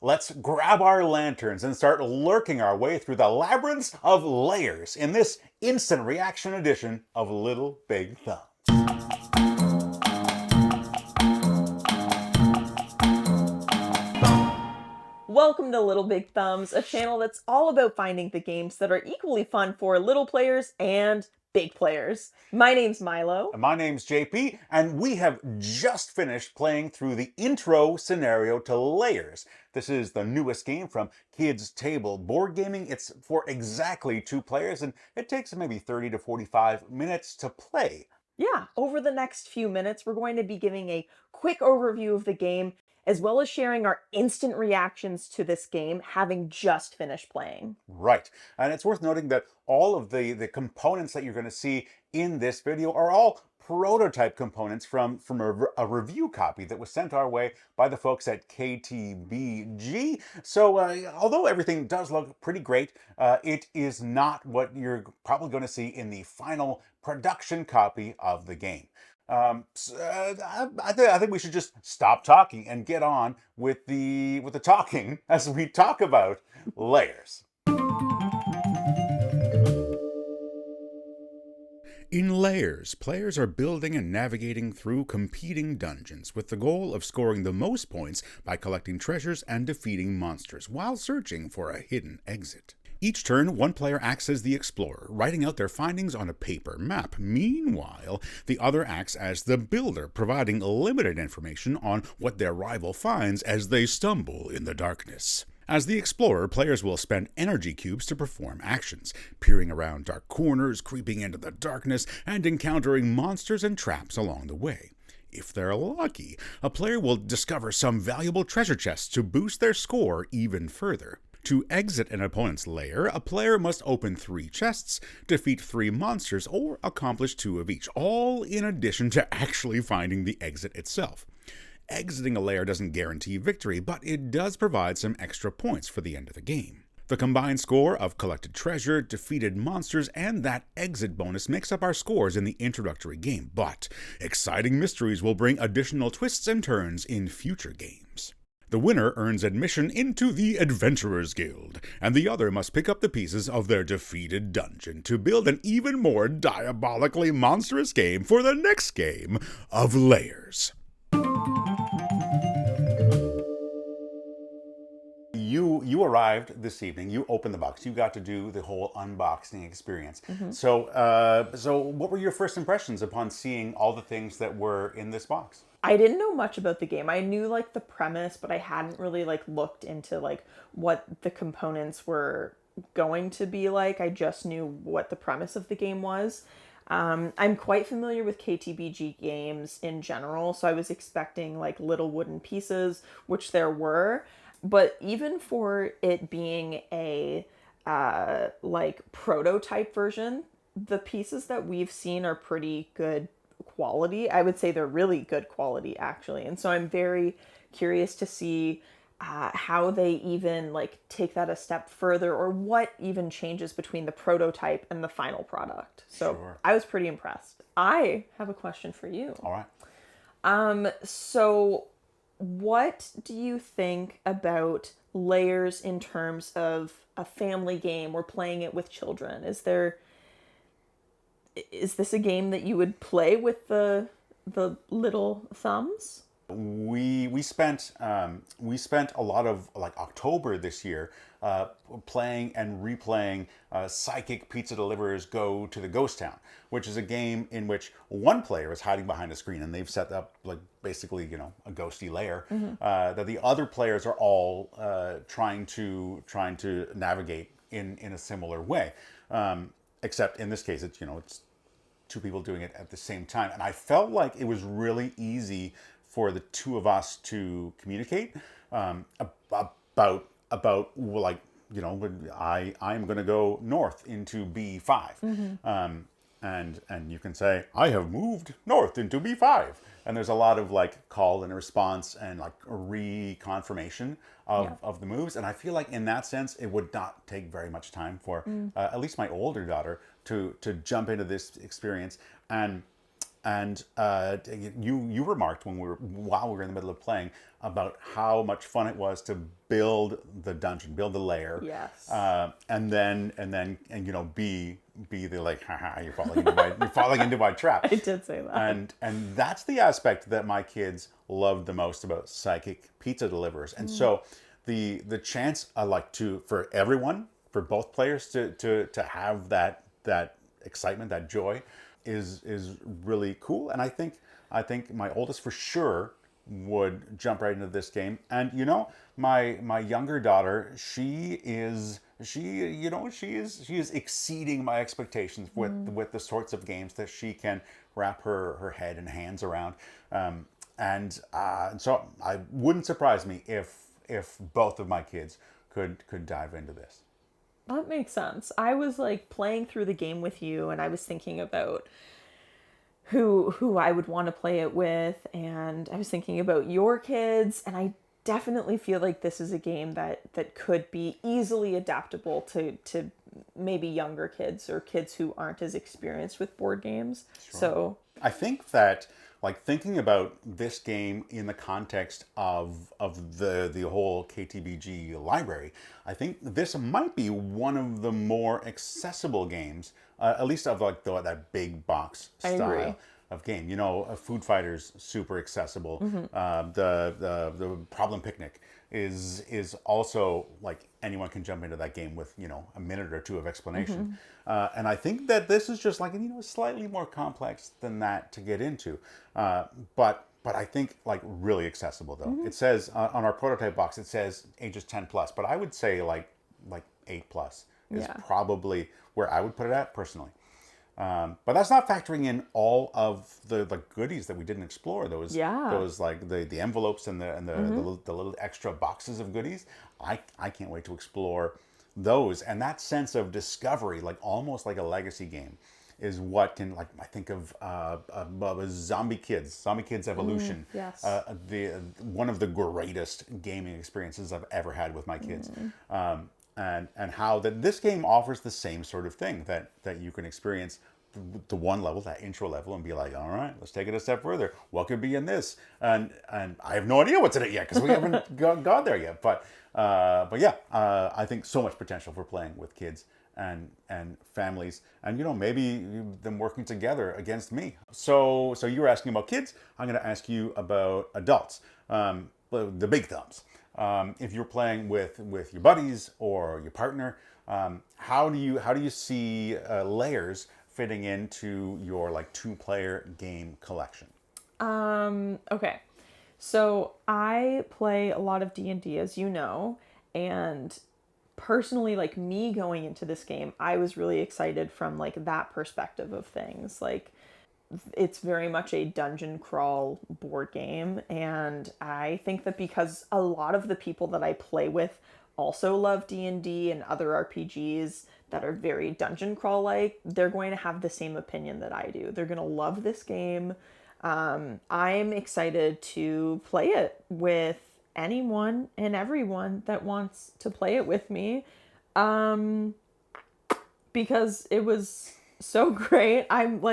let's grab our lanterns and start lurking our way through the labyrinths of Lairs in this instant reaction edition of Little Big Thumbs. Welcome to Little Big Thumbs, a channel that's all about finding the games that are equally fun for little players and big players. My name's Milo. My name's JP, and we have just finished playing through the intro scenario to Lairs. This is the newest game from Kids Table Board Gaming. It's for exactly 2 players, and it takes maybe 30 to 45 minutes to play. Yeah, over the next few minutes, we're going to be giving a quick overview of the game, as well as sharing our instant reactions to this game, having just finished playing. Right, and it's worth noting that all of the components that you're going to see in this video are all prototype components from a review copy that was sent our way by the folks at KTBG. So although everything does look pretty great, it is not what you're probably going to see in the final production copy of the game. I think we should just stop talking and get on with the talking as we talk about Lairs. In Lairs, players are building and navigating through competing dungeons with the goal of scoring the most points by collecting treasures and defeating monsters while searching for a hidden exit. Each turn, one player acts as the explorer, writing out their findings on a paper map. Meanwhile, the other acts as the builder, providing limited information on what their rival finds as they stumble in the darkness. As the explorer, players will spend energy cubes to perform actions, peering around dark corners, creeping into the darkness, and encountering monsters and traps along the way. If they're lucky, a player will discover some valuable treasure chests to boost their score even further. To exit an opponent's lair, a player must open 3 chests, defeat 3 monsters, or accomplish 2 of each, all in addition to actually finding the exit itself. Exiting a lair doesn't guarantee victory, but it does provide some extra points for the end of the game. The combined score of collected treasure, defeated monsters, and that exit bonus makes up our scores in the introductory game, but exciting mysteries will bring additional twists and turns in future games. The winner earns admission into the Adventurers Guild, and the other must pick up the pieces of their defeated dungeon to build an even more diabolically monstrous game for the next game of Lairs. You arrived this evening. You opened the box. You got to do the whole unboxing experience. So what were your first impressions upon seeing all the things that were in this box? I didn't know much about the game. I knew like the premise, but I hadn't really looked into what the components were going to be like. I just knew what the premise of the game was. I'm quite familiar with KTBG games in general, so I was expecting little wooden pieces, which there were. But even for it being a prototype version, the pieces that we've seen are pretty good quality. I would say they're really good quality, actually. And so I'm very curious to see how they even take that a step further, or what even changes between the prototype and the final product. So sure. I was pretty impressed. I have a question for you. All right. So what do you think about Lairs in terms of a family game or playing it with children? Is this a game that you would play with the little thumbs? We spent a lot of October this year playing and replaying Psychic Pizza Deliverers Go to the Ghost Town, which is a game in which one player is hiding behind a screen and they've set up basically a ghosty lair that the other players are all trying to navigate in a similar way, except in this case it's 2 people doing it at the same time, and I felt like it was really easy for the 2 of us to communicate about I'm going to go north into B5, and you can say I have moved north into B5, and there's a lot of call and response and reconfirmation of the moves, and I feel like in that sense it would not take very much time for at least my older daughter to jump into this experience and And you remarked while we were in the middle of playing about how much fun it was to build the dungeon, build the lair. Yes. And be the like, haha, you're falling into my trap. I did say that. And that's the aspect that my kids loved the most about psychic pizza deliverers. And so the chance for everyone, for both players to have that excitement, that joy is really cool. And I think my oldest for sure would jump right into this game. And my younger daughter, she is exceeding my expectations with the sorts of games that she can wrap her head and hands around. And so I wouldn't surprise me if both of my kids could dive into this. That makes sense. I was like playing through the game with you, and I was thinking about who I would want to play it with, and I was thinking about your kids, and I definitely feel like this is a game that could be easily adaptable to maybe younger kids or kids who aren't as experienced with board games. Sure. So I think that thinking about this game in the context of the whole KTBG library, I think this might be one of the more accessible games, at least of that big box style of game. Food Fighters, super accessible. Mm-hmm. The Problem Picnic is also anyone can jump into that game with a minute or two of explanation. Mm-hmm. And I think that this is just slightly more complex than that to get into, but I think really accessible though. Mm-hmm. It says on our prototype box, it says ages 10 plus, but I would say like 8 plus is probably where I would put it at personally. But that's not factoring in all of the goodies that we didn't explore. Those the envelopes and the little extra boxes of goodies. I can't wait to explore those. And that sense of discovery, almost like a legacy game, is what can I think of Zombie Kids Evolution. Yes. One of the greatest gaming experiences I've ever had with my kids. And how that this game offers the same sort of thing that you can experience the one level, that intro level, and be like, all right, let's take it a step further. What could be in this? And I have no idea what's in it yet because we haven't got there yet. But yeah, I think so much potential for playing with kids and families, and maybe them working together against me. So you were asking about kids. I'm going to ask you about adults. The big thumbs. If you're playing with your buddies or your partner, how do you see Lairs fitting into your 2-player game collection? Okay. So I play a lot of D&D, as you know, and personally, me going into this game, I was really excited from that perspective of things. It's very much a dungeon crawl board game, and I think that because a lot of the people that I play with also love D&D and other RPGs that are very dungeon crawl they're going to have the same opinion that I do. They're going to love this game. I'm excited to play it with anyone and everyone that wants to play it with me, because it was so great. I'm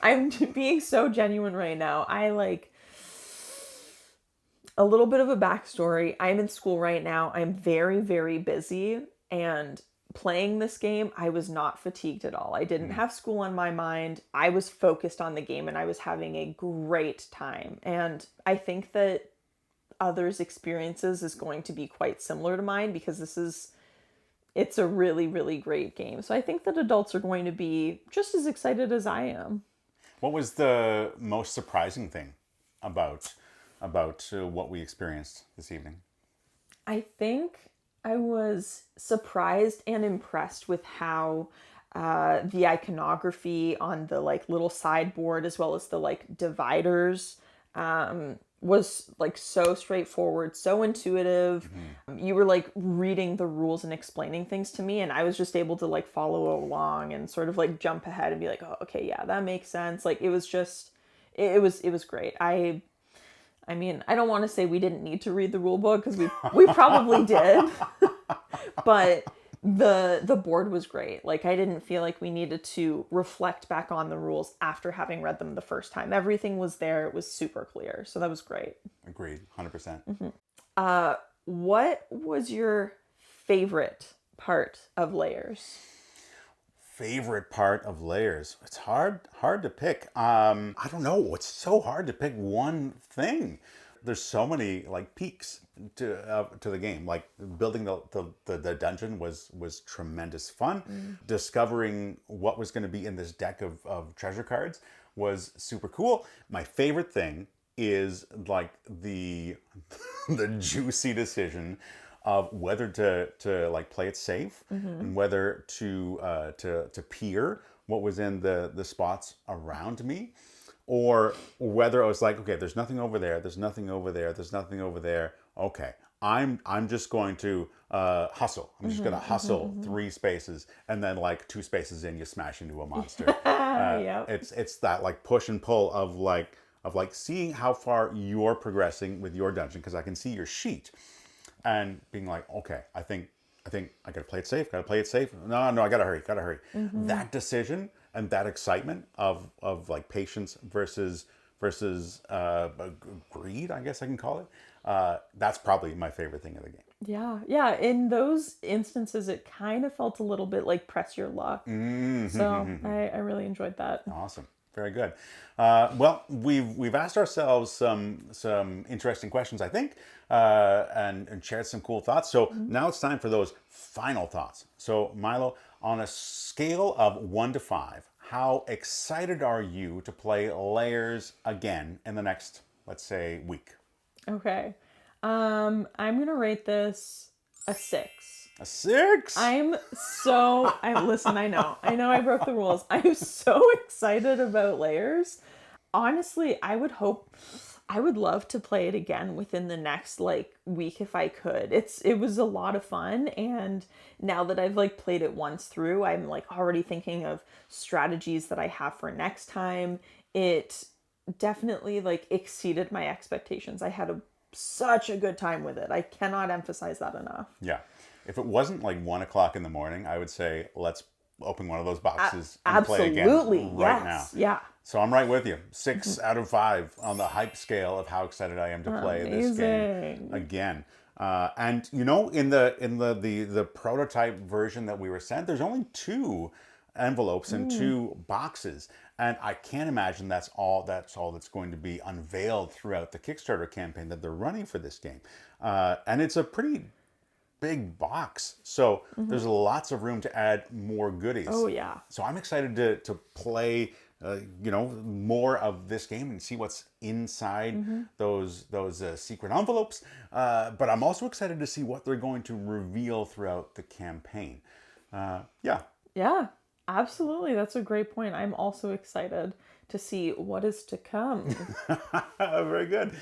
I'm being so genuine right now. A little bit of a backstory. I'm in school right now. I'm very, very busy, and playing this game, I was not fatigued at all. I didn't have school on my mind. I was focused on the game, and I was having a great time. And I think that others' experiences is going to be quite similar to mine, because it's a really, really great game. So I think that adults are going to be just as excited as I am. What was the most surprising thing about what we experienced this evening? I think I was surprised and impressed with how the iconography on the little sideboard, as well as the dividers, was so straightforward, so intuitive. Mm-hmm. You were reading the rules and explaining things to me, and I was just able to follow along and sort of jump ahead and be like, oh, okay, yeah, that makes sense. It was just, it was great. I mean, I don't want to say we didn't need to read the rule book, because we probably did, but The board was great. Like, I didn't feel like we needed to reflect back on the rules after having read them the first time. Everything was there. It was super clear. So that was great. Agreed, 100%. What was your favorite part of Lairs? Favorite part of Lairs? It's hard to pick. I don't know. It's so hard to pick one thing. There's so many like peaks to the game. Like building the dungeon was tremendous fun. Discovering what was going to be in this deck of treasure cards was super cool. My favorite thing is like the the juicy decision of whether to like play it safe and whether to peer what was in the spots around me, or whether I was like, okay, there's nothing over there, there's nothing over there, there's nothing over there. Okay, I'm just going to hustle. I'm just going to hustle 3 spaces, and then like 2 spaces in, you smash into a monster. Yep. It's that like push and pull of like seeing how far you're progressing with your dungeon, because I can see your sheet, and being like, okay, I think I gotta play it safe. No, I gotta hurry. That decision and that excitement of like patience versus greed, I guess I can call it. That's probably my favorite thing of the game. Yeah. In those instances, it kind of felt a little bit like press your luck. So I really enjoyed that. Awesome. Very good. Well, we've asked ourselves some interesting questions, I think, and shared some cool thoughts. So now it's time for those final thoughts. So Milo, on a scale of 1 to 5, how excited are you to play Lairs again in the next, let's say, week? Okay. I'm gonna rate this a 6. A 6? Listen, I know I broke the rules. I'm so excited about Lairs. Honestly, I would love to play it again within the next like week if I could. It was a lot of fun, and now that I've like played it once through, I'm like already thinking of strategies that I have for next time. It definitely like exceeded my expectations. I had such a good time with it. I cannot emphasize that enough. Yeah. If it wasn't like 1 o'clock in the morning, I would say let's open one of those boxes and play again right now. Yeah. So I'm right with you. 6 out of 5 on the hype scale of how excited I am to play this game again. And you know, in the prototype version that we were sent, there's only 2 envelopes and 2 boxes, and I can't imagine that's all that's going to be unveiled throughout the Kickstarter campaign that they're running for this game. And it's a pretty big box, so there's lots of room to add more goodies. Oh yeah. So I'm excited to play more of this game and see what's inside those secret envelopes, but I'm also excited to see what they're going to reveal throughout the campaign. Yeah, absolutely. That's a great point. I'm also excited to see what is to come. Very good.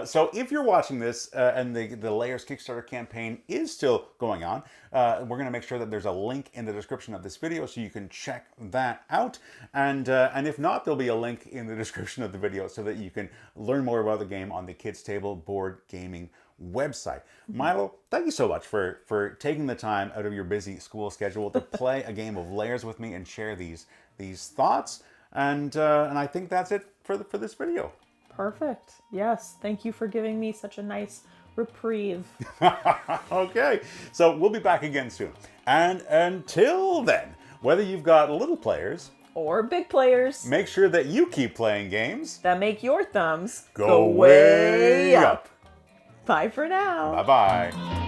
So if you're watching this and the Lairs Kickstarter campaign is still going on, we're going to make sure that there's a link in the description of this video so you can check that out. And if not, there'll be a link in the description of the video so that you can learn more about the game on the Kids Table Board Gaming website. Milo, thank you so much for taking the time out of your busy school schedule to play a game of Lairs with me and share these thoughts. And I think that's it for this video. Perfect. Yes. Thank you for giving me such a nice reprieve. Okay. So we'll be back again soon. And until then, whether you've got little players or big players, make sure that you keep playing games that make your thumbs go way up. Bye for now. Bye-bye.